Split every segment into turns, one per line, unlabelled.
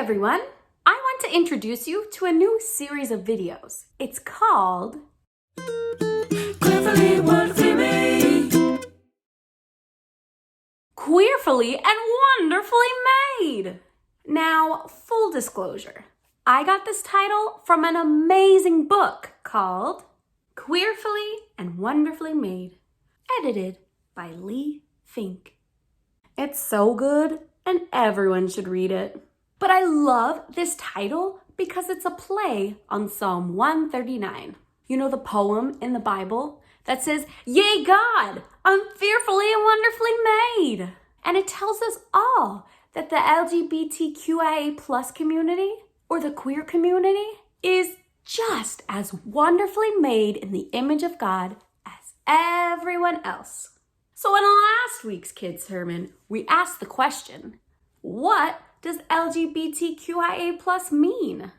everyone! I want to introduce you to a new series of videos. It's called
Queerfully, wonderfully made.
Queerfully and Wonderfully Made. Now, full disclosure, I got this title from an amazing book called Queerfully and Wonderfully Made, edited by Lee Fink. It's so good and everyone should read it. But I love this title because it's a play on Psalm 139. You know the poem in the Bible that says, "Yea, God, I'm fearfully and wonderfully made." And it tells us all that the LGBTQIA plus community, or the queer community, is just as wonderfully made in the image of God as everyone else. So in last week's kids' sermon, we asked the question, what does LGBTQIA plus mean?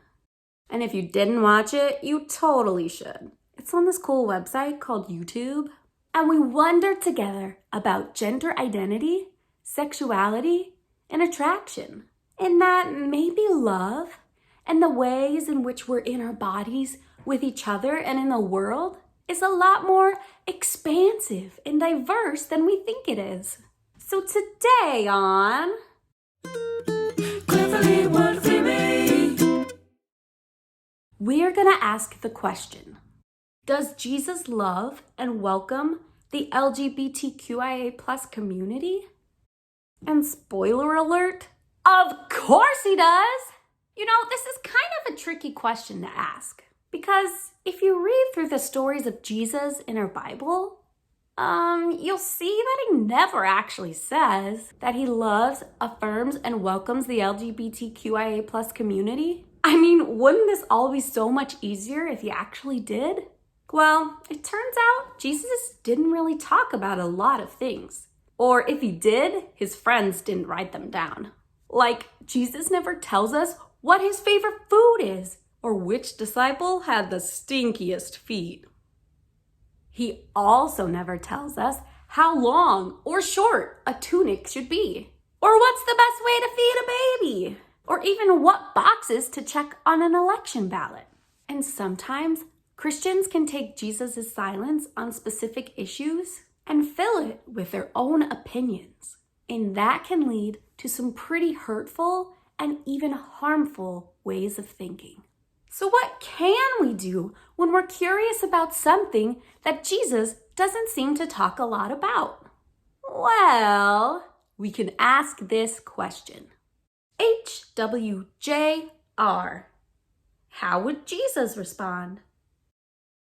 And if you didn't watch it, you totally should. It's on this cool website called YouTube. And we wondered together about gender identity, sexuality, and attraction. And that maybe love and the ways in which we're in our bodies with each other and in the world is a lot more expansive and diverse than we think it is. So today on
Queerfully, wonderfully made.
we're gonna ask the question, does Jesus love and welcome the LGBTQIA plus community? And spoiler alert, of course he does! You know, this is kind of a tricky question to ask because if you read through the stories of Jesus in our Bible, you'll see that he never actually says that he loves, affirms, and welcomes the LGBTQIA plus community. I mean, wouldn't this all be so much easier if he actually did? Well, it turns out Jesus didn't really talk about a lot of things. Or if he did, his friends didn't write them down. Like, Jesus never tells us what his favorite food is, or which disciple had the stinkiest feet. He also never tells us how long or short a tunic should be, or what's the best way to feed a baby, or even what boxes to check on an election ballot. And sometimes Christians can take Jesus' silence on specific issues and fill it with their own opinions. And that can lead to some pretty hurtful and even harmful ways of thinking. So what can we do when we're curious about something that Jesus doesn't seem to talk a lot about? Well, we can ask this question. HWJR. How would Jesus respond?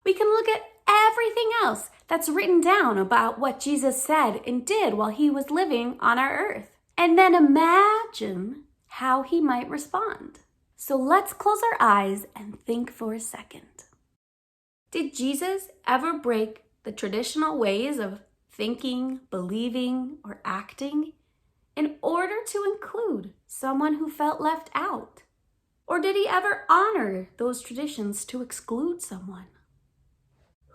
We can look at everything else that's written down about what Jesus said and did while he was living on our earth, and then imagine how he might respond. So let's close our eyes and think for a second. Did Jesus ever break the traditional ways of thinking, believing, or acting in order to include someone who felt left out? Or did he ever honor those traditions to exclude someone?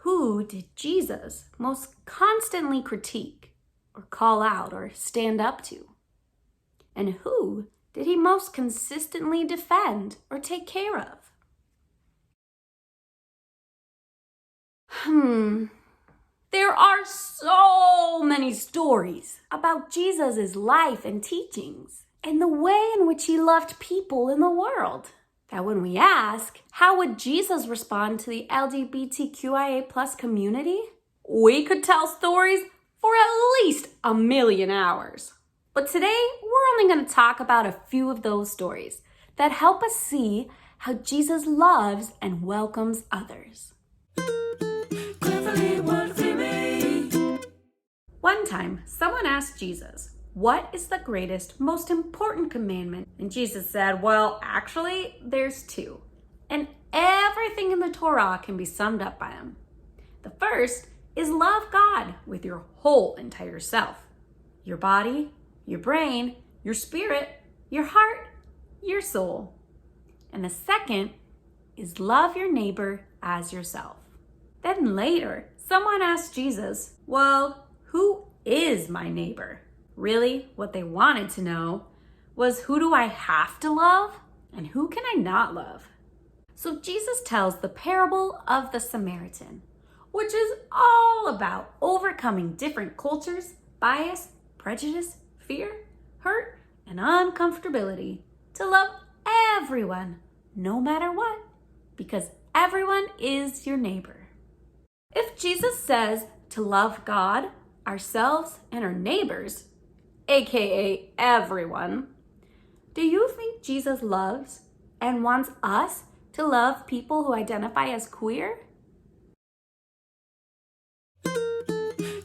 Who did Jesus most constantly critique or call out or stand up to? And who did he most consistently defend or take care of? There are so many stories about Jesus' life and teachings and the way in which he loved people in the world that when we ask, how would Jesus respond to the LGBTQIA plus community? We could tell stories for at least 1,000,000 hours. But today, we're only going to talk about a few of those stories that help us see how Jesus loves and welcomes others.
Queerfully, wonderfully made.
One time, someone asked Jesus, what is the greatest, most important commandment? And Jesus said, well, actually, there's two. And everything in the Torah can be summed up by them. The first is love God with your whole entire self. Your body, your brain, your spirit, your heart, your soul. And the second is love your neighbor as yourself. Then later, someone asked Jesus, well, who is my neighbor? Really, what they wanted to know was who do I have to love and who can I not love? So Jesus tells the parable of the Samaritan, which is all about overcoming different cultures, bias, prejudice, fear, hurt, and uncomfortability to love everyone, no matter what, because everyone is your neighbor. If Jesus says to love God, ourselves, and our neighbors, aka everyone, do you think Jesus loves and wants us to love people who identify as queer?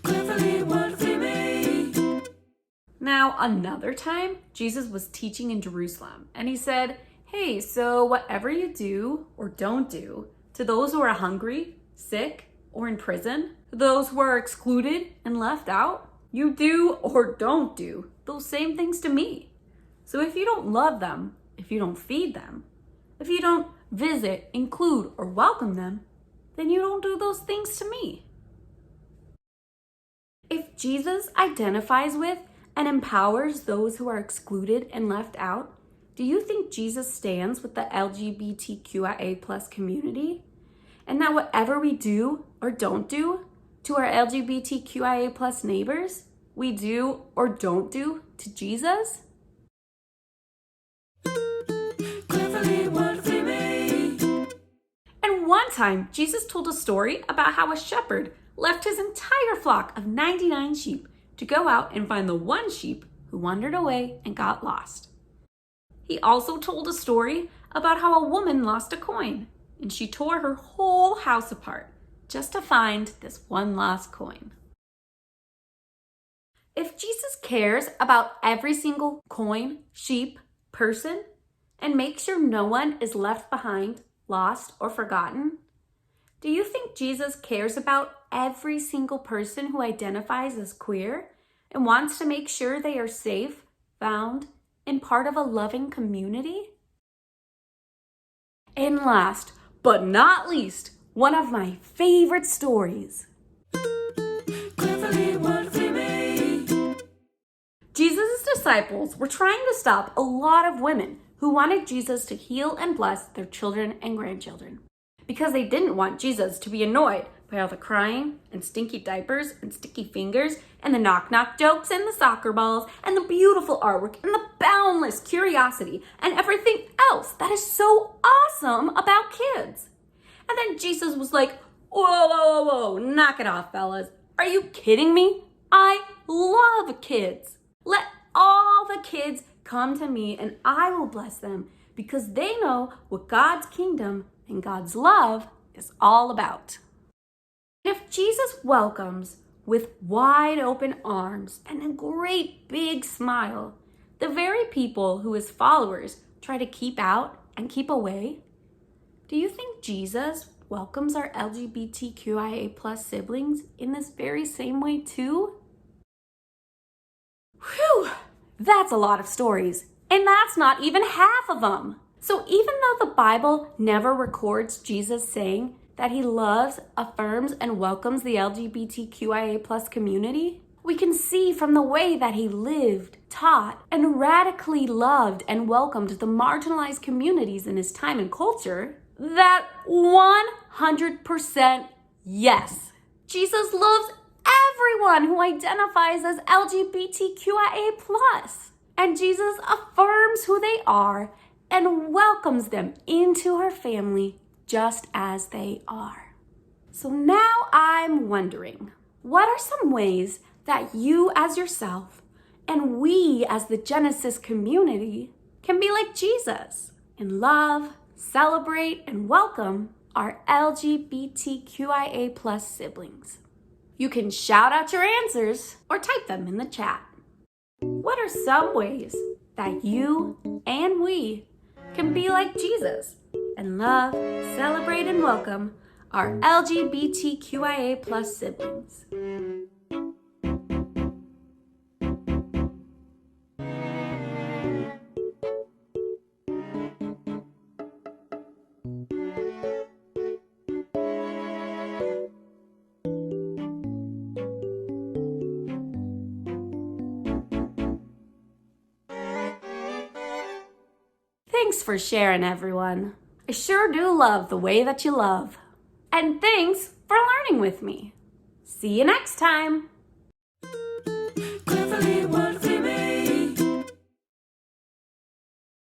Queerfully, wonderfully made.
Now, another time, Jesus was teaching in Jerusalem, and he said, hey, so whatever you do or don't do to those who are hungry, sick, or in prison, to those who are excluded and left out, you do or don't do those same things to me. So if you don't love them, if you don't feed them, if you don't visit, include, or welcome them, then you don't do those things to me. If Jesus identifies with and empowers those who are excluded and left out, do you think Jesus stands with the LGBTQIA plus community? And that whatever we do or don't do to our LGBTQIA plus neighbors, we do or don't do to Jesus?
Queerfully, wonderfully made.
And one time, Jesus told a story about how a shepherd left his entire flock of 99 sheep to go out and find the one sheep who wandered away and got lost. He also told a story about how a woman lost a coin, and she tore her whole house apart just to find this one lost coin. If Jesus cares about every single coin, sheep, person, and makes sure no one is left behind, lost, or forgotten, do you think Jesus cares about every single person who identifies as queer and wants to make sure they are safe, found, and part of a loving community? And last but not least, one of my favorite stories.
Queerfully, wonderfully made.
Jesus' disciples were trying to stop a lot of women who wanted Jesus to heal and bless their children and grandchildren because they didn't want Jesus to be annoyed by all the crying and stinky diapers and sticky fingers and the knock-knock jokes and the soccer balls and the beautiful artwork and the boundless curiosity and everything else that is so awesome about kids. And then Jesus was like, whoa, knock it off, fellas. Are you kidding me? I love kids. Let all the kids come to me and I will bless them because they know what God's kingdom and God's love is all about. If Jesus welcomes with wide open arms and a great big smile the very people who his followers try to keep out and keep away, do you think Jesus welcomes our LGBTQIA plus siblings in this very same way too? Whew, that's a lot of stories, and that's not even half of them. So even though the Bible never records Jesus saying that he loves, affirms, and welcomes the LGBTQIA plus community, we can see from the way that he lived, taught, and radically loved and welcomed the marginalized communities in his time and culture that 100% yes, Jesus loves everyone who identifies as LGBTQIA+. And Jesus affirms who they are and welcomes them into her family just as they are. So now I'm wondering, what are some ways that you as yourself and we as the Genesis community can be like Jesus and love, celebrate, and welcome our LGBTQIA+ siblings? You can shout out your answers or type them in the chat. What are some ways that you and we can be like Jesus and love, celebrate, and welcome our LGBTQIA+ siblings? Thanks for sharing, everyone. I sure do love the way that you love. And thanks for learning with me. See you next time.